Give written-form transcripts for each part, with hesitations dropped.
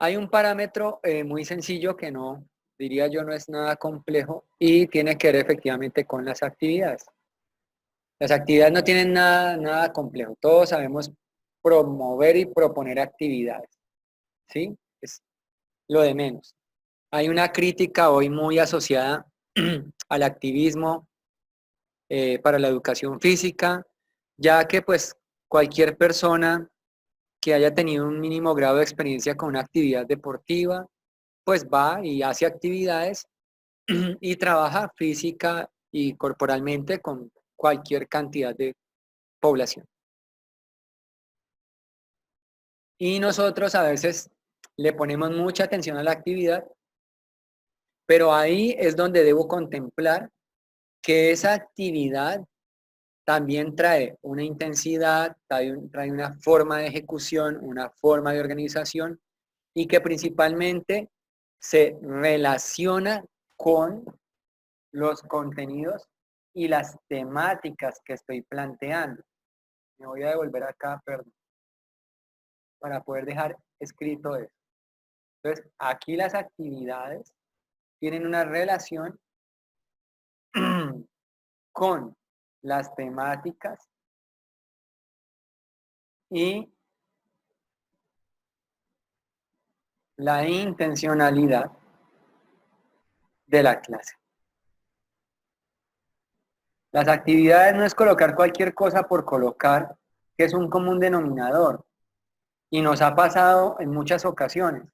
Hay un parámetro muy sencillo que no, diría yo, no es nada complejo y tiene que ver efectivamente con las actividades. Las actividades no tienen nada complejo. Todos sabemos promover y proponer actividades, ¿sí? Es lo de menos. Hay una crítica hoy muy asociada al activismo para la educación física, ya que pues cualquier persona que haya tenido un mínimo grado de experiencia con una actividad deportiva, pues va y hace actividades y trabaja física y corporalmente con cualquier cantidad de población. Y nosotros a veces le ponemos mucha atención a la actividad, pero ahí es donde debo contemplar que esa actividad también trae una intensidad, trae una forma de ejecución, una forma de organización y que principalmente se relaciona con los contenidos y las temáticas que estoy planteando. Me voy a devolver acá, perdón, para poder dejar escrito eso. Entonces, aquí las actividades tienen una relación con las temáticas y la intencionalidad de la clase. Las actividades no es colocar cualquier cosa por colocar, que es un común denominador. Y nos ha pasado en muchas ocasiones.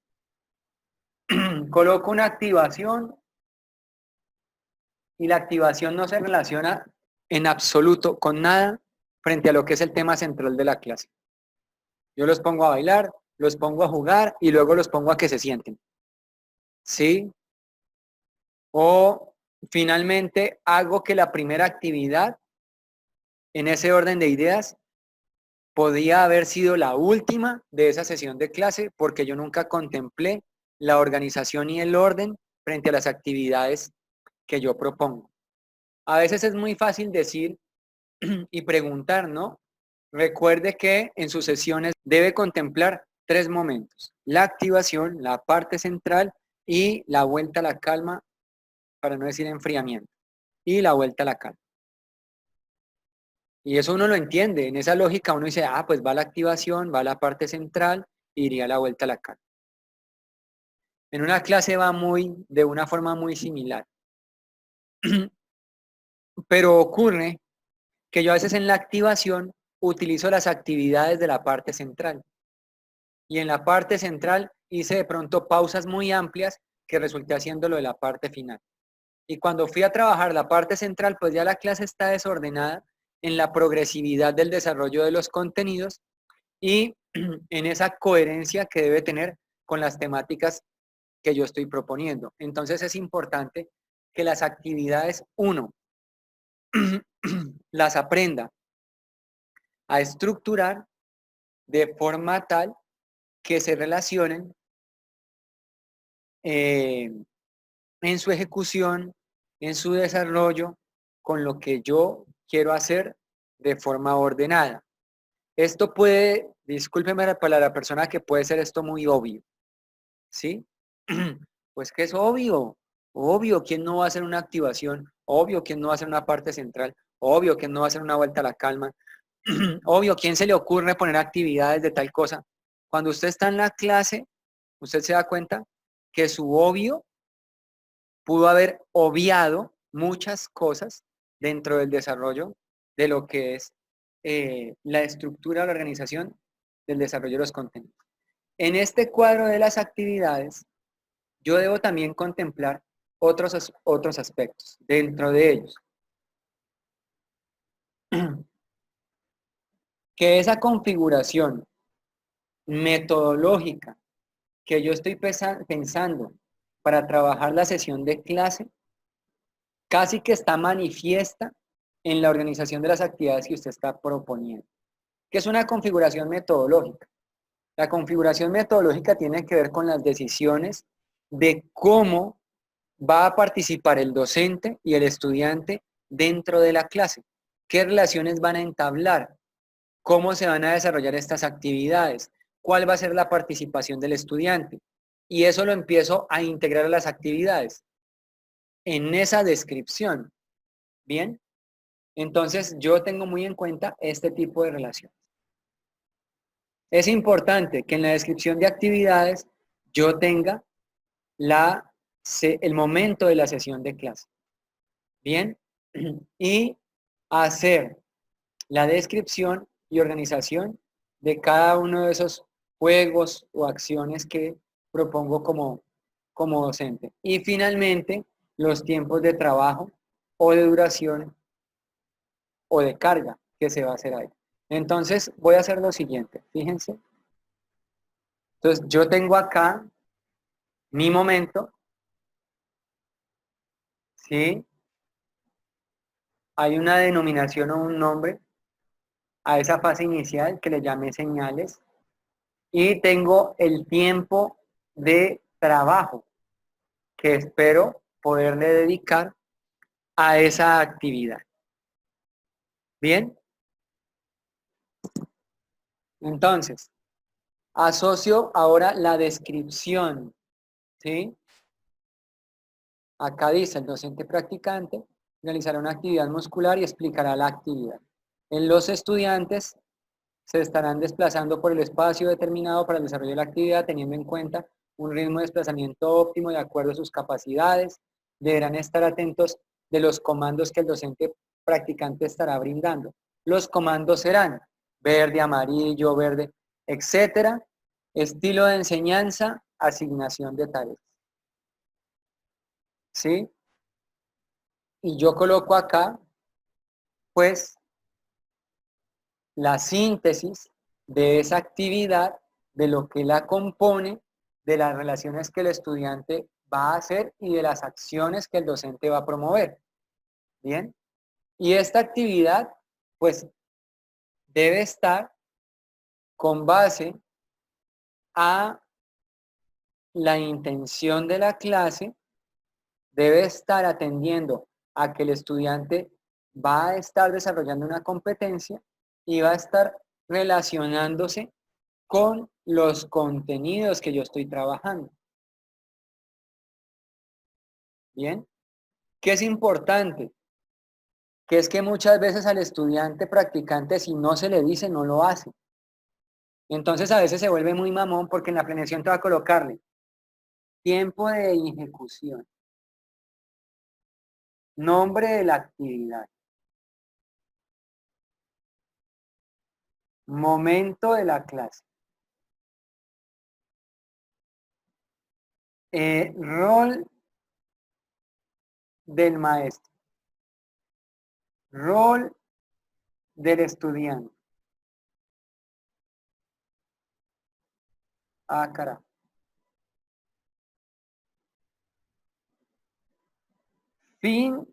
Coloco una activación y la activación no se relaciona en absoluto con nada frente a lo que es el tema central de la clase. Yo los pongo a bailar, los pongo a jugar y luego los pongo a que se sienten. ¿Sí? O finalmente hago que la primera actividad en ese orden de ideas podía haber sido la última de esa sesión de clase porque yo nunca contemplé la organización y el orden frente a las actividades que yo propongo. A veces es muy fácil decir y preguntar, ¿no? Recuerde que en sus sesiones debe contemplar 3 momentos: la activación, la parte central y la vuelta a la calma, para no decir enfriamiento, y la vuelta a la calma. Y eso uno lo entiende, en esa lógica uno dice, ah, pues va la activación, va la parte central, y iría la vuelta a la calma. En una clase va de una forma muy similar. Pero ocurre que yo a veces en la activación utilizo las actividades de la parte central. Y en la parte central hice de pronto pausas muy amplias que resulté haciendo lo de la parte final. Y cuando fui a trabajar la parte central, pues ya la clase está desordenada en la progresividad del desarrollo de los contenidos y en esa coherencia que debe tener con las temáticas que yo estoy proponiendo. Entonces es importante que las actividades, uno, las aprenda a estructurar de forma tal que se relacionen en su ejecución, en su desarrollo, con lo que yo quiero hacer de forma ordenada. Esto puede, discúlpeme para la persona que puede ser esto muy obvio, ¿sí? Pues que es obvio, ¿quién no va a hacer una activación? Obvio, ¿quién no va a hacer una parte central? Obvio, ¿quién no va a hacer una vuelta a la calma? Obvio, ¿quién se le ocurre poner actividades de tal cosa? Cuando usted está en la clase, usted se da cuenta que su obvio pudo haber obviado muchas cosas dentro del desarrollo de lo que es la estructura, la organización del desarrollo de los contenidos. En este cuadro de las actividades, yo debo también contemplar otros aspectos dentro de ellos. Que esa configuración metodológica que yo estoy pensando para trabajar la sesión de clase, casi que está manifiesta en la organización de las actividades que usted está proponiendo, que es una configuración metodológica. La configuración metodológica tiene que ver con las decisiones de cómo va a participar el docente y el estudiante dentro de la clase, qué relaciones van a entablar, cómo se van a desarrollar estas actividades, cuál va a ser la participación del estudiante, y eso lo empiezo a integrar a las actividades en esa descripción. Bien, entonces yo tengo muy en cuenta este tipo de relación. Es importante que en la descripción de actividades yo tenga el momento de la sesión de clase. Bien, y hacer la descripción y organización de cada uno de esos juegos o acciones que propongo como docente. Y finalmente, los tiempos de trabajo o de duración o de carga que se va a hacer ahí. Entonces, voy a hacer lo siguiente, fíjense. Entonces, yo tengo acá mi momento, ¿sí? Hay una denominación o un nombre a esa fase inicial que le llamé señales y tengo el tiempo de trabajo que espero poderle dedicar a esa actividad. Bien, entonces, asocio ahora la descripción, ¿sí? Acá dice, el docente practicante realizará una actividad muscular y explicará la actividad. En los estudiantes se estarán desplazando por el espacio determinado para el desarrollo de la actividad, teniendo en cuenta un ritmo de desplazamiento óptimo de acuerdo a sus capacidades. Deberán estar atentos de los comandos que el docente practicante estará brindando. Los comandos serán verde, amarillo, verde, etcétera. Estilo de enseñanza, asignación de tareas. ¿Sí? Y yo coloco acá, pues, la síntesis de esa actividad, de lo que la compone, de las relaciones que el estudiante va a hacer y de las acciones que el docente va a promover. Bien, y esta actividad, pues, debe estar con base a la intención de la clase, debe estar atendiendo a que el estudiante va a estar desarrollando una competencia y va a estar relacionándose con los contenidos que yo estoy trabajando. Bien, ¿qué es importante? Que es que muchas veces al estudiante practicante, si no se le dice, no lo hace. Entonces a veces se vuelve muy mamón porque en la planeación te va a colocarle tiempo de ejecución, nombre de la actividad, momento de la clase, rol del maestro, rol del estudiante. Ah, carajo. Fin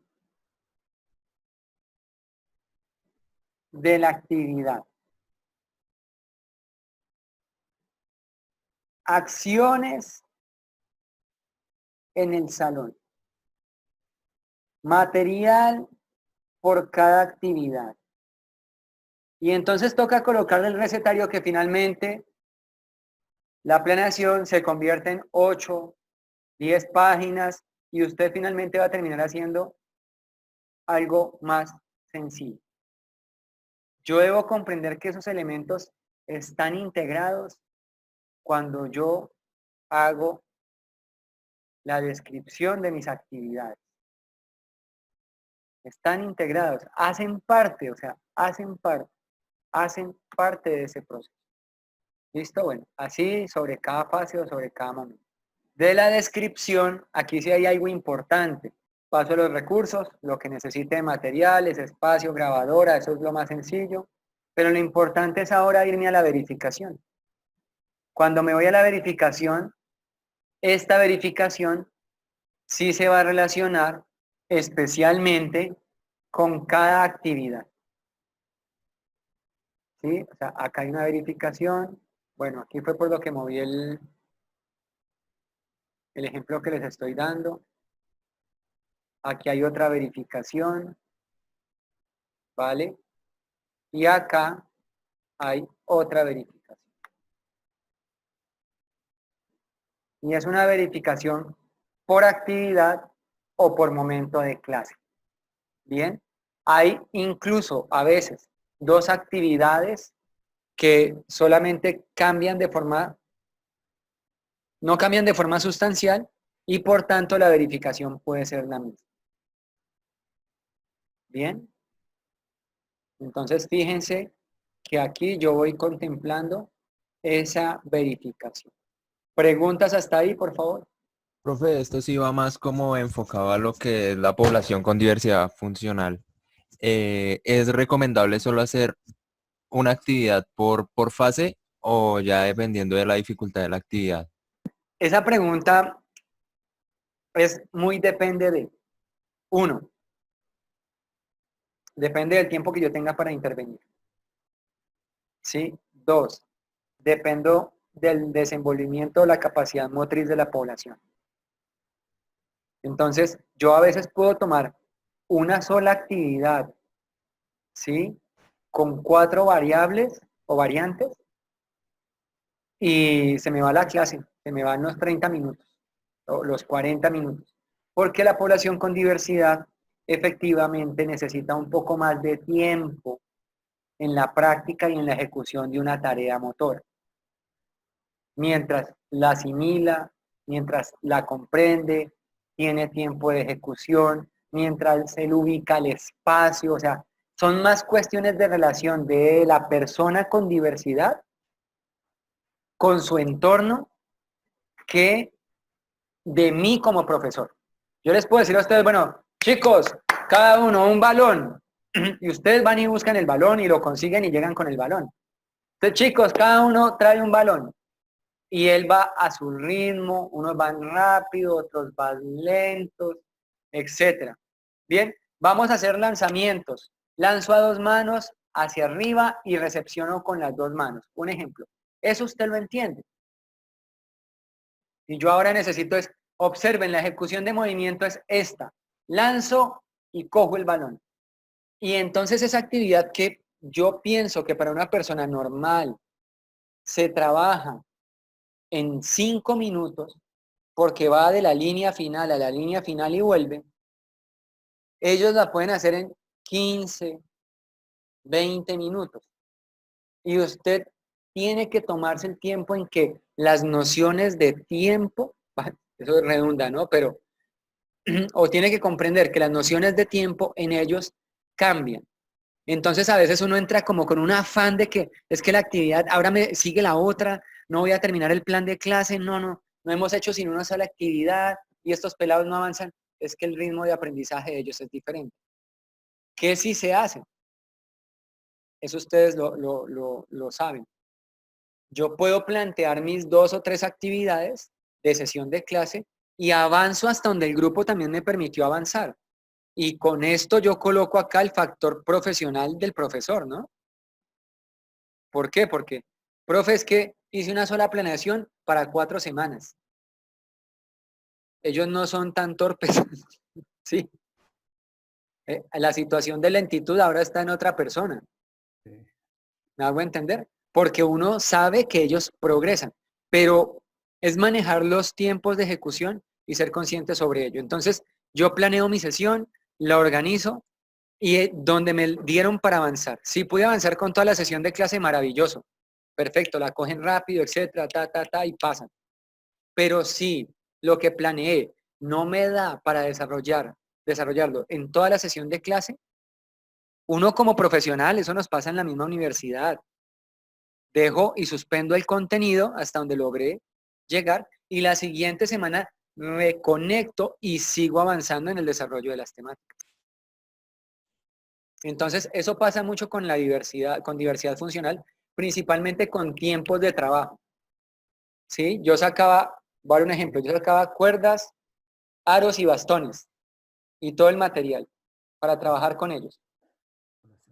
de la actividad. Acciones en el salón. Material por cada actividad. Y entonces toca colocarle el recetario que finalmente la planeación se convierte en 8, 10 páginas y usted finalmente va a terminar haciendo algo más sencillo. Yo debo comprender que esos elementos están integrados cuando yo hago la descripción de mis actividades. Están integrados, hacen parte, o sea, hacen parte de ese proceso. ¿Listo? Bueno, así sobre cada fase o sobre cada momento. De la descripción, aquí sí hay algo importante. Paso a los recursos, lo que necesite de materiales, espacio, grabadora, eso es lo más sencillo. Pero lo importante es ahora irme a la verificación. Cuando me voy a la verificación, esta verificación sí se va a relacionar especialmente con cada actividad. ¿Sí? O sea, acá hay una verificación. Bueno, aquí fue por lo que moví el ejemplo que les estoy dando. Aquí hay otra verificación, ¿vale? Y acá hay otra verificación. y es una verificación por actividad o por momento de clase. Bien, hay incluso a veces dos actividades que solamente cambian de forma, no cambian de forma sustancial y por tanto la verificación puede ser la misma. Bien, entonces fíjense que aquí yo voy contemplando esa verificación. ¿Preguntas hasta ahí, por favor? Profe, esto sí va más como enfocado a lo que es la población con diversidad funcional. ¿Es recomendable solo hacer una actividad por fase o ya dependiendo de la dificultad de la actividad? Esa pregunta es muy depende de, uno, depende del tiempo que yo tenga para intervenir. ¿Sí? Dos, dependo del desenvolvimiento o la capacidad motriz de la población. Entonces, yo a veces puedo tomar una sola actividad, ¿sí? Con 4 variables o variantes y se me va la clase, se me van los 30 minutos o los 40 minutos, porque la población con diversidad efectivamente necesita un poco más de tiempo en la práctica y en la ejecución de una tarea motora. Mientras la asimila, mientras la comprende, tiene tiempo de ejecución, mientras se le ubica el espacio, o sea, son más cuestiones de relación de la persona con diversidad con su entorno que de mí como profesor. Yo les puedo decir a ustedes, bueno, chicos, cada uno un balón, y ustedes van y buscan el balón y lo consiguen y llegan con el balón. Entonces, chicos, cada uno trae un balón y él va a su ritmo, unos van rápido, otros van lentos, etcétera. Bien, vamos a hacer lanzamientos. Lanzo a 2 manos hacia arriba y recepciono con las 2 manos. Un ejemplo. Eso usted lo entiende. Y yo ahora necesito es, observen, la ejecución de movimiento es esta. Lanzo y cojo el balón. Y entonces esa actividad que yo pienso que para una persona normal se trabaja en 5 minutos, porque va de la línea final a la línea final y vuelve, ellos la pueden hacer en 15, 20 minutos. Y usted tiene que tomarse el tiempo en que las nociones de tiempo, eso redunda, ¿no? Pero, o tiene que comprender que las nociones de tiempo en ellos cambian. Entonces a veces uno entra como con un afán de que es que la actividad, ahora me sigue la otra, no voy a terminar el plan de clase, no hemos hecho sino una sola actividad y estos pelados no avanzan, es que el ritmo de aprendizaje de ellos es diferente. ¿Qué sí se hace? Eso ustedes lo saben. Yo puedo plantear mis 2 o 3 actividades de sesión de clase y avanzo hasta donde el grupo también me permitió avanzar. Y con esto yo coloco acá el factor profesional del profesor, ¿no? ¿Por qué? Porque, profe, es que hice una sola planeación para 4 semanas. Ellos no son tan torpes, ¿sí? La situación de lentitud ahora está en otra persona. ¿Me hago entender? Porque uno sabe que ellos progresan, pero es manejar los tiempos de ejecución y ser consciente sobre ello. Entonces, yo planeo mi sesión, la organizo y donde me dieron para avanzar. Si pude avanzar con toda la sesión de clase, maravilloso. Perfecto, la cogen rápido, etcétera, y pasan. Pero si lo que planeé no me da para desarrollarlo en toda la sesión de clase, uno como profesional, eso nos pasa en la misma universidad. Dejo y suspendo el contenido hasta donde logré llegar y la siguiente semana reconecto y sigo avanzando en el desarrollo de las temáticas. Entonces, eso pasa mucho con la diversidad, con diversidad funcional, principalmente con tiempos de trabajo. ¿Sí? Yo sacaba, voy a dar un ejemplo, yo sacaba cuerdas, aros y bastones y todo el material para trabajar con ellos.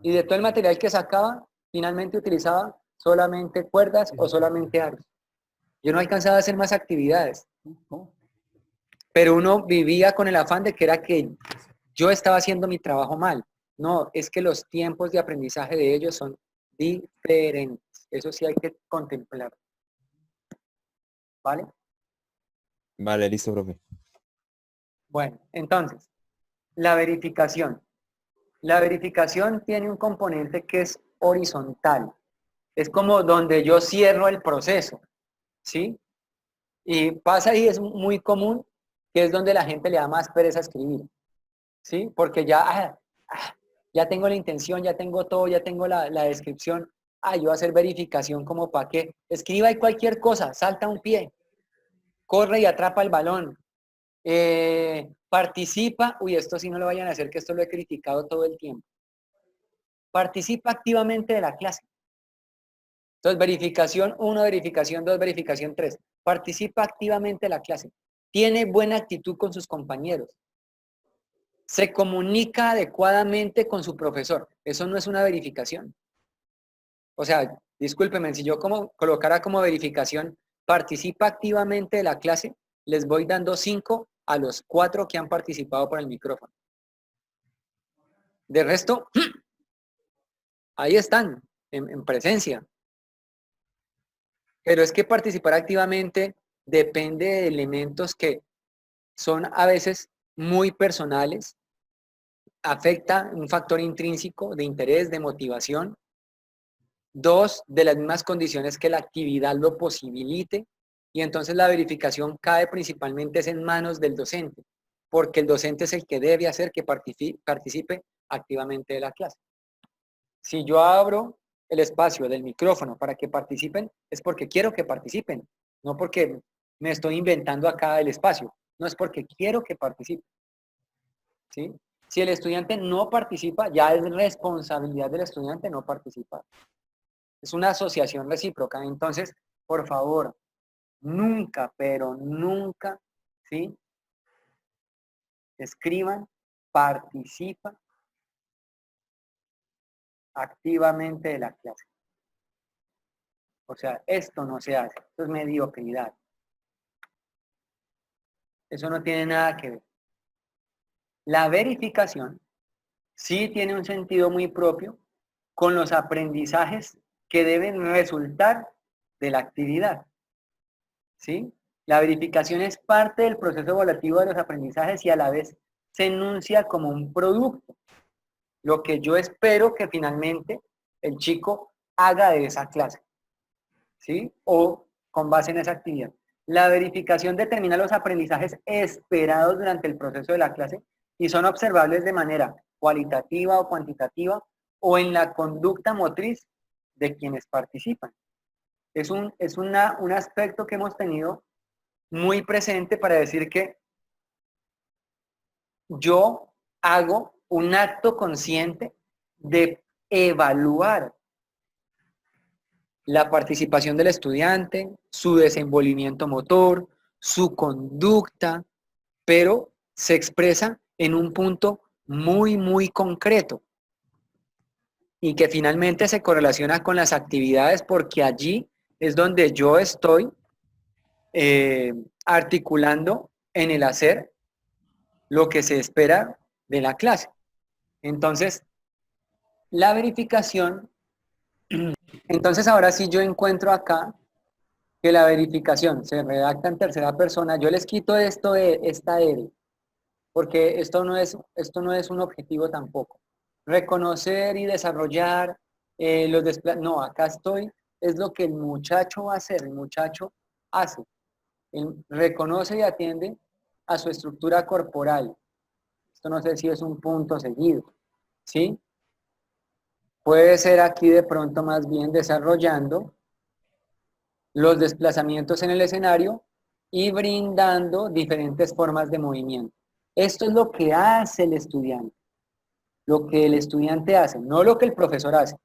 Y de todo el material que sacaba, finalmente utilizaba solamente cuerdas o solamente aros. Yo no alcanzaba a hacer más actividades, pero uno vivía con el afán de que era que yo estaba haciendo mi trabajo mal. No, es que los tiempos de aprendizaje de ellos son diferentes. Eso sí hay que contemplar. ¿Vale? Vale, listo, profe. Bueno, entonces, la verificación. La verificación tiene un componente que es horizontal. Es como donde yo cierro el proceso, ¿sí? Y pasa y es muy común que es donde la gente le da más pereza escribir, ¿sí? Porque ya, ya tengo la intención, ya tengo todo, ya tengo la descripción. Yo voy a hacer verificación como para que escriba y cualquier cosa, salta un pie, corre y atrapa el balón, participa, esto sí no lo vayan a hacer, que esto lo he criticado todo el tiempo. Participa activamente de la clase. Entonces, verificación 1, verificación 2, verificación 3. Participa activamente de la clase. Tiene buena actitud con sus compañeros. Se comunica adecuadamente con su profesor. Eso no es una verificación. O sea, discúlpenme, si yo colocara como verificación, participa activamente de la clase, les voy dando 5 a los 4 que han participado por el micrófono. De resto, ahí están, en presencia. Pero es que participar activamente depende de elementos que son a veces muy personales, afecta un factor intrínseco de interés, de motivación. 2, de las mismas condiciones que la actividad lo posibilite. Y entonces la verificación cae principalmente es en manos del docente, porque el docente es el que debe hacer que participe activamente de la clase. Si yo abro el espacio del micrófono para que participen, es porque quiero que participen, no porque me estoy inventando acá el espacio, no es porque quiero que participen, ¿sí? Si el estudiante no participa, ya es responsabilidad del estudiante no participar. Es una asociación recíproca. Entonces, por favor, nunca, pero nunca, ¿sí? Escriban, participan activamente de la clase. O sea, esto no se hace, esto es mediocridad. Eso no tiene nada que ver. La verificación sí tiene un sentido muy propio con los aprendizajes que deben resultar de la actividad, ¿sí? La verificación es parte del proceso evaluativo de los aprendizajes y a la vez se enuncia como un producto, lo que yo espero que finalmente el chico haga de esa clase, ¿sí? O con base en esa actividad. La verificación determina los aprendizajes esperados durante el proceso de la clase y son observables de manera cualitativa o cuantitativa o en la conducta motriz de quienes participan. Es un aspecto que hemos tenido muy presente para decir que yo hago un acto consciente de evaluar la participación del estudiante, su desenvolvimiento motor, su conducta, pero se expresa en un punto muy, muy concreto y que finalmente se correlaciona con las actividades porque allí es donde yo estoy articulando en el hacer lo que se espera de la clase. Entonces, la verificación, entonces ahora sí yo encuentro acá que la verificación se redacta en tercera persona, yo les quito esto de esta R, porque esto no es un objetivo tampoco. Reconocer y desarrollar no, acá estoy, es lo que el muchacho va a hacer, el muchacho hace. Él reconoce y atiende a su estructura corporal. Esto no sé si es un punto seguido, ¿sí? Puede ser aquí de pronto más bien desarrollando los desplazamientos en el escenario y brindando diferentes formas de movimiento. Esto es lo que hace el estudiante, lo que el estudiante hace, no lo que el profesor hace.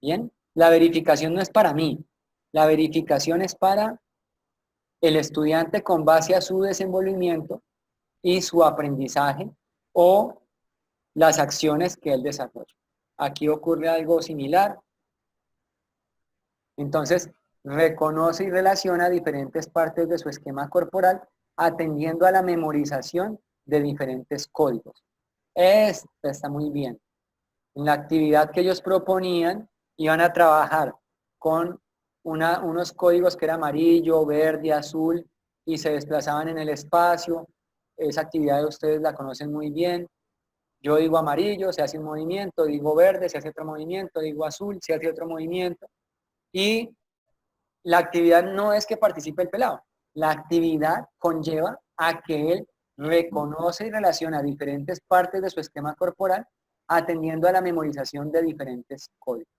¿Bien? La verificación no es para mí, la verificación es para el estudiante con base a su desenvolvimiento y su aprendizaje o las acciones que él desarrolla. Aquí ocurre algo similar. Entonces, reconoce y relaciona diferentes partes de su esquema corporal atendiendo a la memorización de diferentes códigos. Esto está muy bien. En la actividad que ellos proponían, iban a trabajar con unos códigos que era amarillo, verde, azul, y se desplazaban en el espacio. Esa actividad ustedes la conocen muy bien. Yo digo amarillo, se hace un movimiento, digo verde, se hace otro movimiento, digo azul, se hace otro movimiento. Y la actividad no es que participe el pelado, la actividad conlleva a que él reconoce y relaciona diferentes partes de su esquema corporal atendiendo a la memorización de diferentes códigos.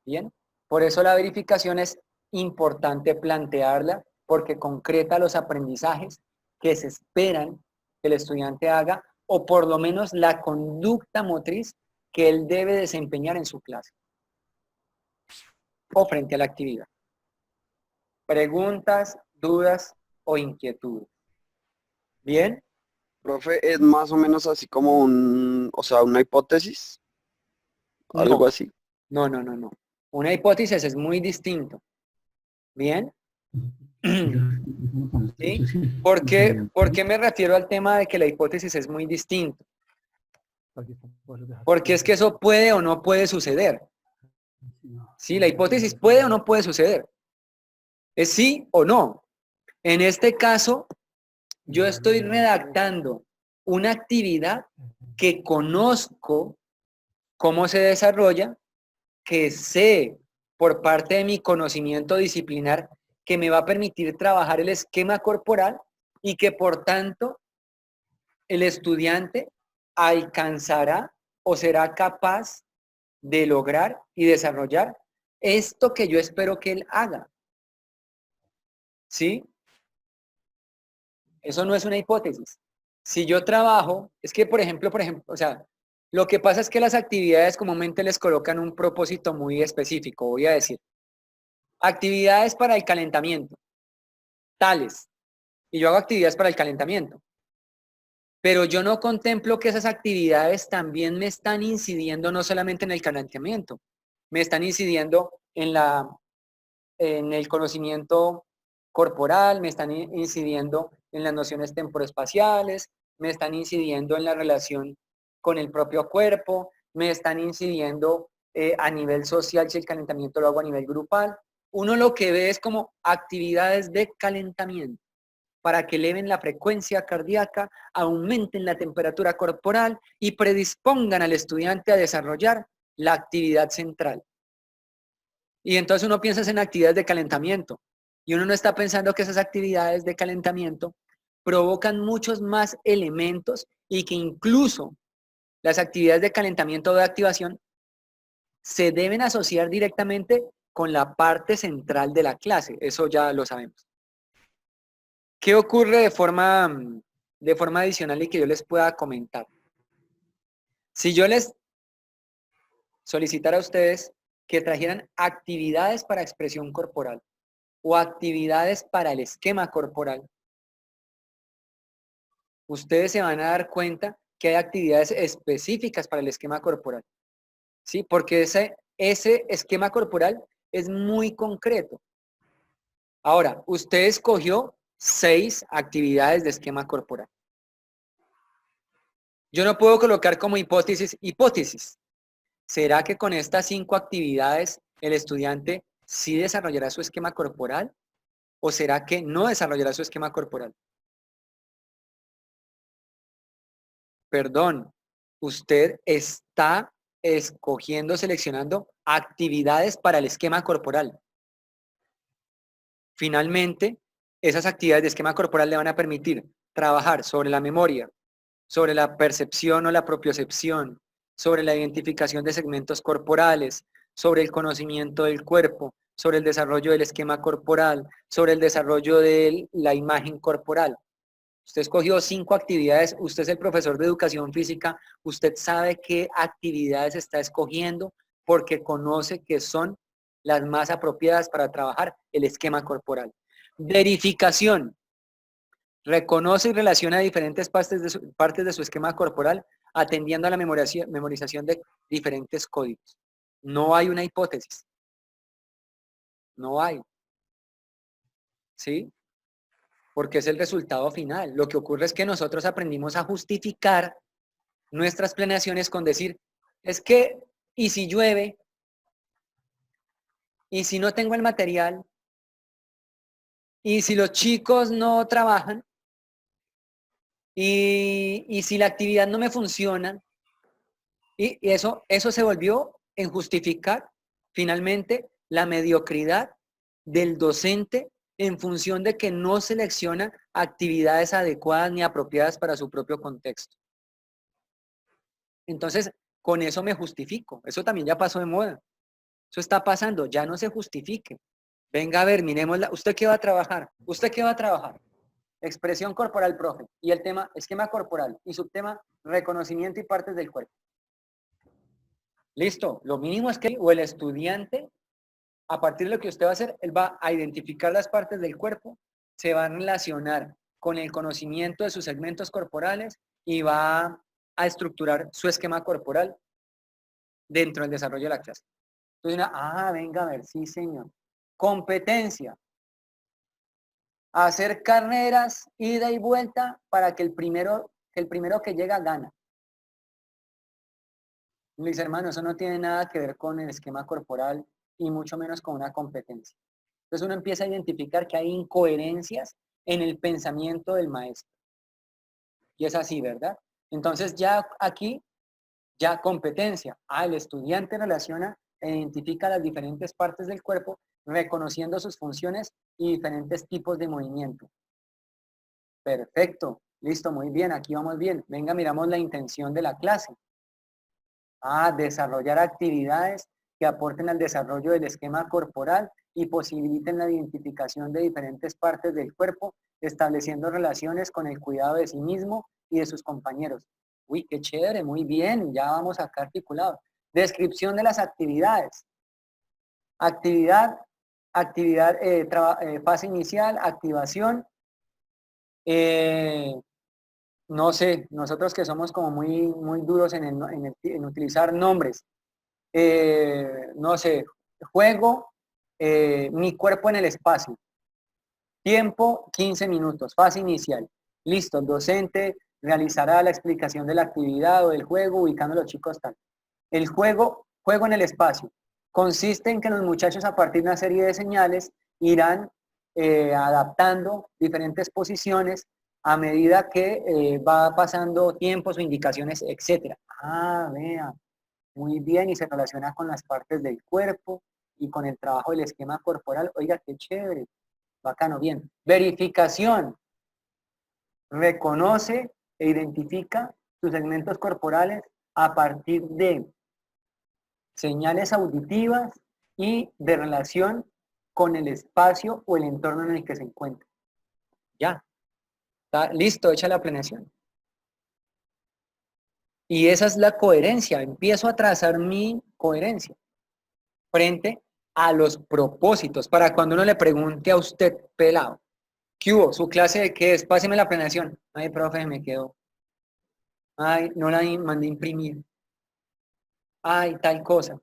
Bien, por eso la verificación es importante plantearla porque concreta los aprendizajes que se esperan que el estudiante haga o por lo menos la conducta motriz que él debe desempeñar en su clase o frente a la actividad. Preguntas, dudas o inquietudes. ¿Bien? Profe, es más o menos así como o sea, una hipótesis, algo No, así. no. Una hipótesis es muy distinto. ¿Bien? ¿Sí? ¿Por qué me refiero al tema de que la hipótesis es muy distinto? Porque es que eso puede o no puede suceder. ¿Sí? La hipótesis puede o no puede suceder. Es sí o no. En este caso, yo estoy redactando una actividad que conozco cómo se desarrolla, que sé por parte de mi conocimiento disciplinar que me va a permitir trabajar el esquema corporal y que por tanto el estudiante alcanzará o será capaz de lograr y desarrollar esto que yo espero que él haga. ¿Sí? Eso no es una hipótesis. Si yo trabajo, es que por ejemplo, o sea, lo que pasa es que las actividades comúnmente les colocan un propósito muy específico, voy a decir. Actividades para el calentamiento, tales. Y yo hago actividades para el calentamiento. Pero yo no contemplo que esas actividades también me están incidiendo no solamente en el calentamiento, me están incidiendo en el conocimiento corporal, me están incidiendo en las nociones temporoespaciales, me están incidiendo en la relación con el propio cuerpo, me están incidiendo a nivel social si el calentamiento lo hago a nivel grupal. Uno lo que ve es como actividades de calentamiento para que eleven la frecuencia cardíaca, aumenten la temperatura corporal y predispongan al estudiante a desarrollar la actividad central. Y entonces uno piensa en actividades de calentamiento y uno no está pensando que esas actividades de calentamiento provocan muchos más elementos y que incluso las actividades de calentamiento o de activación se deben asociar directamente con la parte central de la clase. Eso ya lo sabemos. ¿Qué ocurre de forma adicional y que yo les pueda comentar? Si yo les solicitara a ustedes que trajeran actividades para expresión corporal o actividades para el esquema corporal, ustedes se van a dar cuenta que hay actividades específicas para el esquema corporal, ¿sí? Porque ese esquema corporal es muy concreto. Ahora, usted escogió 6 actividades de esquema corporal. Yo no puedo colocar como hipótesis. ¿Será que con estas 5 actividades el estudiante sí desarrollará su esquema corporal? ¿O será que no desarrollará su esquema corporal? Perdón, usted está escogiendo, seleccionando actividades para el esquema corporal. Finalmente, esas actividades de esquema corporal le van a permitir trabajar sobre la memoria, sobre la percepción o la propiocepción, sobre la identificación de segmentos corporales, sobre el conocimiento del cuerpo, sobre el desarrollo del esquema corporal, sobre el desarrollo de la imagen corporal. Usted escogió 5 actividades, usted es el profesor de educación física, usted sabe qué actividades está escogiendo porque conoce que son las más apropiadas para trabajar el esquema corporal. Verificación. Reconoce y relaciona diferentes partes de su esquema corporal atendiendo a la memorización de diferentes códigos. No hay una hipótesis. No hay. ¿Sí? Porque es el resultado final. Lo que ocurre es que nosotros aprendimos a justificar nuestras planeaciones con decir, es que, ¿y si llueve? ¿Y si no tengo el material? Y si los chicos no trabajan, y si la actividad no me funciona, y eso se volvió en justificar finalmente la mediocridad del docente en función de que no selecciona actividades adecuadas ni apropiadas para su propio contexto. Entonces, con eso me justifico. Eso también ya pasó de moda. Eso está pasando, ya no se justifique. Venga a ver, miremosla. ¿Usted qué va a trabajar? ¿Usted qué va a trabajar? Expresión corporal, profe. Y el tema, esquema corporal. Y subtema, reconocimiento y partes del cuerpo. Listo. Lo mínimo es que o el estudiante, a partir de lo que usted va a hacer, él va a identificar las partes del cuerpo, se va a relacionar con el conocimiento de sus segmentos corporales y va a estructurar su esquema corporal dentro del desarrollo de la clase. Entonces, venga a ver, sí señor. Competencia. Hacer carreras, ida y vuelta para que el primero que llega gana. Mis hermanos, eso no tiene nada que ver con el esquema corporal y mucho menos con una competencia. Entonces uno empieza a identificar que hay incoherencias en el pensamiento del maestro. Y es así, ¿verdad? Entonces ya aquí, ya competencia. El estudiante relaciona e identifica las diferentes partes del cuerpo, reconociendo sus funciones y diferentes tipos de movimiento. Perfecto, listo, muy bien, aquí vamos bien. Venga, miramos la intención de la clase. Desarrollar actividades que aporten al desarrollo del esquema corporal y posibiliten la identificación de diferentes partes del cuerpo, estableciendo relaciones con el cuidado de sí mismo y de sus compañeros. Uy, qué chévere, muy bien, ya vamos acá articulado. Descripción de las actividades. Fase inicial, activación. No sé, nosotros que somos como muy duros en utilizar nombres. No sé, juego, mi cuerpo en el espacio. Tiempo, 15 minutos, fase inicial. Listo, el docente realizará la explicación de la actividad o del juego, ubicando a los chicos tal. El juego en el espacio, consiste en que los muchachos a partir de una serie de señales irán adaptando diferentes posiciones a medida que va pasando tiempos o indicaciones, etc. Vea, muy bien, y se relaciona con las partes del cuerpo y con el trabajo del esquema corporal. Oiga, qué chévere, bacano, bien. Verificación. Reconoce e identifica sus segmentos corporales a partir de señales auditivas y de relación con el espacio o el entorno en el que se encuentra. Ya, está listo, hecha la planeación. Y esa es la coherencia, empiezo a trazar mi coherencia frente a los propósitos, para cuando uno le pregunte a usted, pelado, ¿qué hubo? ¿Su clase de qué es? Páseme la planeación. Ay, profe, me quedó. Ay, no la mandé a imprimir. Ay, tal cosa.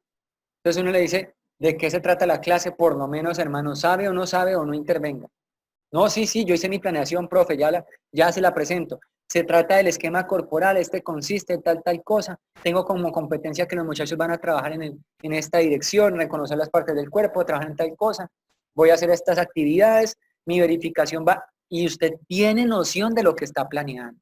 Entonces uno le dice, ¿de qué se trata la clase? Por lo menos, hermano, ¿sabe o no intervenga? No, sí, yo hice mi planeación, profe, ya se la presento. Se trata del esquema corporal, consiste en tal cosa. Tengo como competencia que los muchachos van a trabajar en esta dirección, reconocer las partes del cuerpo, trabajar en tal cosa. Voy a hacer estas actividades, mi verificación va, y usted tiene noción de lo que está planeando.